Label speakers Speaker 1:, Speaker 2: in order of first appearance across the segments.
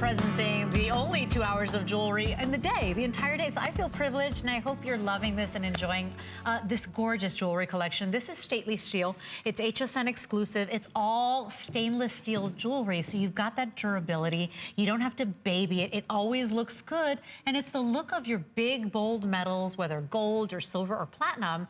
Speaker 1: presencing the only 2 hours of jewelry in the day, the entire day. So I feel privileged, and I hope you're loving this and enjoying this gorgeous jewelry collection. This is Stately Steel. It's HSN exclusive. It's all stainless steel jewelry, so you've got that durability. You don't have to baby it. It always looks good, and it's the look of your big, bold metals, whether gold or silver or platinum,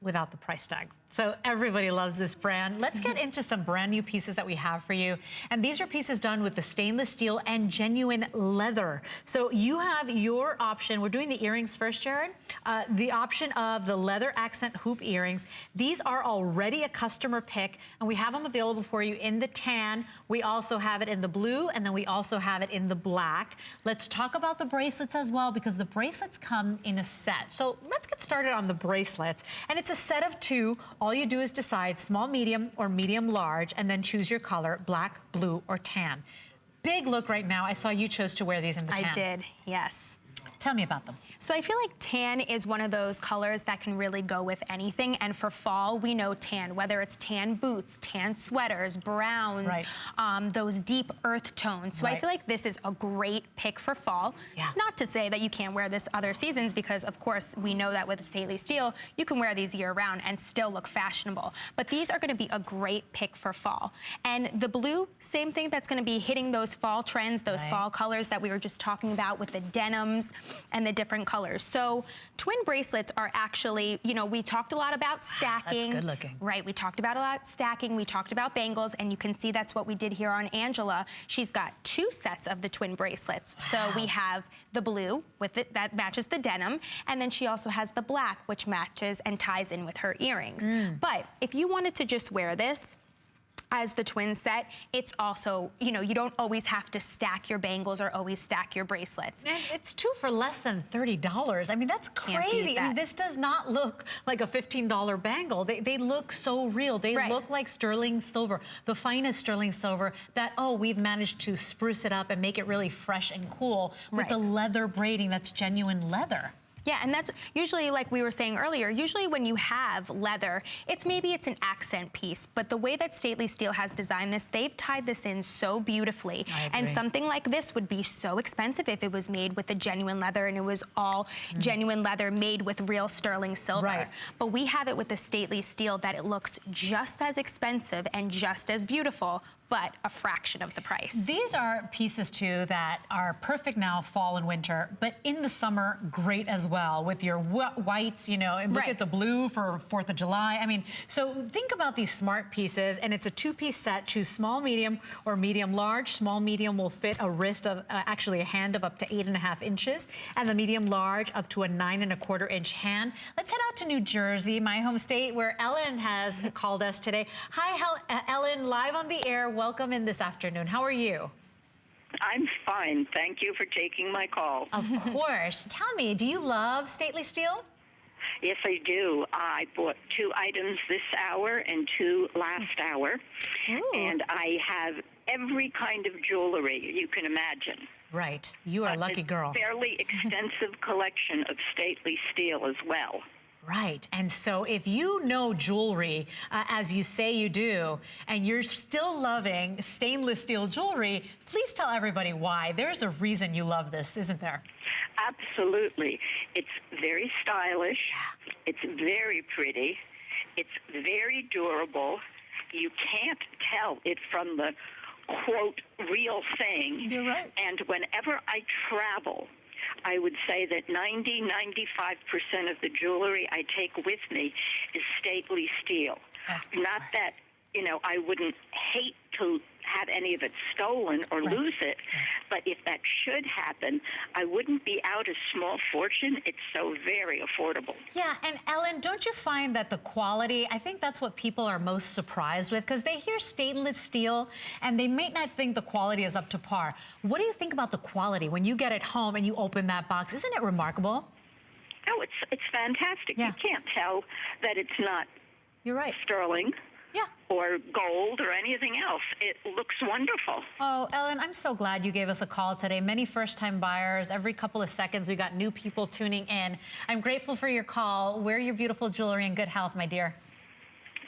Speaker 1: without the price tag. So everybody loves this brand. Let's get into some brand new pieces that we have for you. And these are pieces done with the stainless steel and genuine leather. So you have your option. We're doing the earrings first, Jared. The option of the leather accent hoop earrings. These are already a customer pick, and we have them available for you in the tan. We also have it in the blue, and then we also have it in the black. Let's talk about the bracelets as well, because the bracelets come in a set. So let's get started on the bracelets. And it's a set of two. All you do is decide small, medium, or medium large, and then choose your color, black, blue, or tan. Big look right now. I saw you chose to wear these in the tan.
Speaker 2: I did, yes.
Speaker 1: Tell me about them.
Speaker 2: So I feel like tan is one of those colors that can really go with anything. And for fall, we know tan, whether it's tan boots, tan sweaters, browns, right. Those deep earth tones. So right. I feel like this is a great pick for fall. Yeah. Not to say that you can't wear this other seasons, because of course we know that with Stately Steel, you can wear these year round and still look fashionable. But these are gonna be a great pick for fall. And the blue, same thing, that's gonna be hitting those fall trends, those right. fall colors that we were just talking about with the denims and the different colors. So twin bracelets are actually, you know, we talked a lot about stacking.
Speaker 1: That's good looking.
Speaker 2: Right, we talked about a lot stacking, we talked about bangles, and you can see that's what we did here on Angela. She's got two sets of the twin bracelets. Wow. So we have the blue with it, that matches the denim, and then she also has the black, which matches and ties in with her earrings. But if you wanted to just wear this as the twin set, it's also, you know, you don't always have to stack your bangles or always stack your bracelets.
Speaker 1: And it's two for less than $30. I mean, that's crazy. That. I mean, this does not look like a $15 bangle. They look so real. They right. look like sterling silver, the finest sterling silver that, oh, we've managed to spruce it up and make it really fresh and cool with right. the leather braiding that's genuine leather.
Speaker 2: Yeah, and that's usually, like we were saying earlier, usually when you have leather, maybe it's an accent piece, but the way that Stately Steel has designed this, they've tied this in so beautifully. And something like this would be so expensive if it was made with the genuine leather and it was all genuine leather made with real sterling silver. Right. But we have it with the Stately Steel that it looks just as expensive and just as beautiful, but a fraction of the price.
Speaker 1: These are pieces too that are perfect now, fall and winter, but in the summer, great as well, with your whites, you know, and look right. at the blue for 4th of July. I mean, so think about these smart pieces, and it's a two-piece set. Choose small, medium, or medium large. Small, medium will fit a wrist of, actually a hand of up to 8.5 inches, and the medium large up to a 9.25 inch hand. Let's head out to New Jersey, my home state, where Ellen has called us today. Hi, Ellen, live on the air. Welcome in this afternoon. How are you?
Speaker 3: I'm fine. Thank you for taking my call.
Speaker 1: Of course. Tell me, do you love Stately Steel?
Speaker 3: Yes, I do. I bought 2 items this hour and 2 last hour. Ooh. And I have every kind of jewelry you can imagine.
Speaker 1: Right. You are a lucky girl.
Speaker 3: A fairly extensive collection of Stately Steel as well.
Speaker 1: Right, and so if you know jewelry, as you say you do, and you're still loving stainless steel jewelry, please tell everybody why. There's a reason you love this, isn't there?
Speaker 3: Absolutely. It's very stylish. It's very pretty. It's very durable. You can't tell it from the, quote, real thing.
Speaker 1: You're right.
Speaker 3: And whenever I travel, I would say that 90–95% of the jewelry I take with me is Stately Steel. Not that, you know, I wouldn't hate to have any of it stolen or right. lose it, but if that should happen, I wouldn't be out a small fortune. It's so very affordable.
Speaker 1: Yeah, and Ellen, don't you find that the quality, I think that's what people are most surprised with, because they hear stainless steel and they may not think the quality is up to par. What do you think about the quality when you get it home and you open that box? Isn't it remarkable?
Speaker 3: Oh, it's fantastic. Yeah. You can't tell that it's not
Speaker 1: You're right.
Speaker 3: sterling.
Speaker 1: Yeah.
Speaker 3: Or gold or anything else. It looks wonderful.
Speaker 1: Oh, Ellen, I'm so glad you gave us a call today. Many first-time buyers. Every couple of seconds, we got new people tuning in. I'm grateful for your call. Wear your beautiful jewelry in good health, my dear.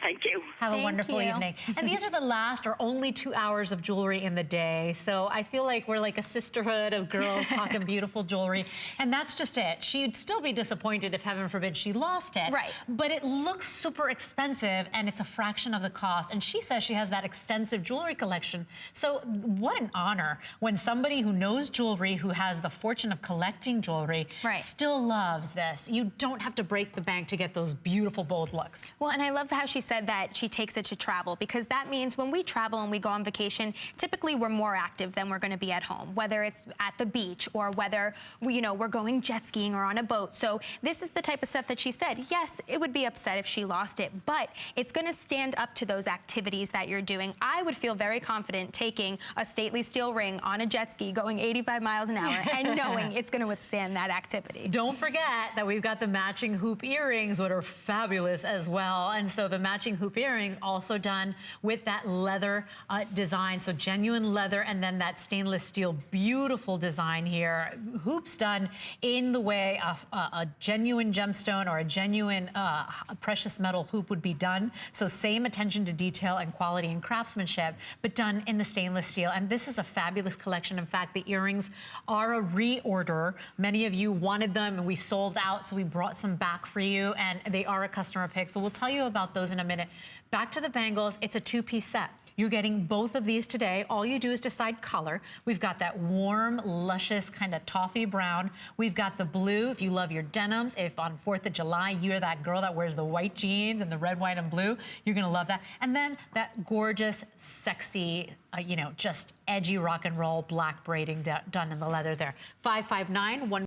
Speaker 3: Thank you.
Speaker 1: Have a wonderful evening. And these are the last or only 2 hours of jewelry in the day. So I feel like we're like a sisterhood of girls talking beautiful jewelry. And that's just it. She'd still be disappointed if, heaven forbid, she lost it.
Speaker 2: Right.
Speaker 1: But it looks super expensive and it's a fraction of the cost. And she says she has that extensive jewelry collection. So what an honor when somebody who knows jewelry, who has the fortune of collecting jewelry, still loves this. You don't have to break the bank to get those beautiful, bold looks.
Speaker 2: Well, and I love how she said that she takes it to travel, because that means when we travel and we go on vacation, typically we're more active than we're going to be at home, whether it's at the beach or whether we're going jet skiing or on a boat. So this is the type of stuff that she said, yes, it would be upset if she lost it, but it's going to stand up to those activities that you're doing. I would feel very confident taking a stately steel ring on a jet ski going 85 miles an hour and knowing it's going to withstand that activity.
Speaker 1: Don't forget that we've got the matching hoop earrings, which are fabulous as well. And so the matching hoop earrings also done with that leather design, so genuine leather, and then that stainless steel, beautiful design here. Hoops done in the way of a genuine gemstone or a genuine precious metal hoop would be done. So same attention to detail and quality and craftsmanship, but done in the stainless steel. And this is a fabulous collection. In fact, the earrings are a reorder. Many of you wanted them and we sold out, so we brought some back for you, and they are a customer pick. So we'll tell you about those in a minute. Back to the bangles, it's a two-piece set. You're getting both of these today. All you do is decide color. We've got that warm, luscious kind of toffee brown. We've got the blue, if you love your denims. If on 4th of July, you're that girl that wears the white jeans and the red, white, and blue, you're gonna love that. And then that gorgeous, sexy, just edgy rock and roll black braiding done in the leather there. 559-1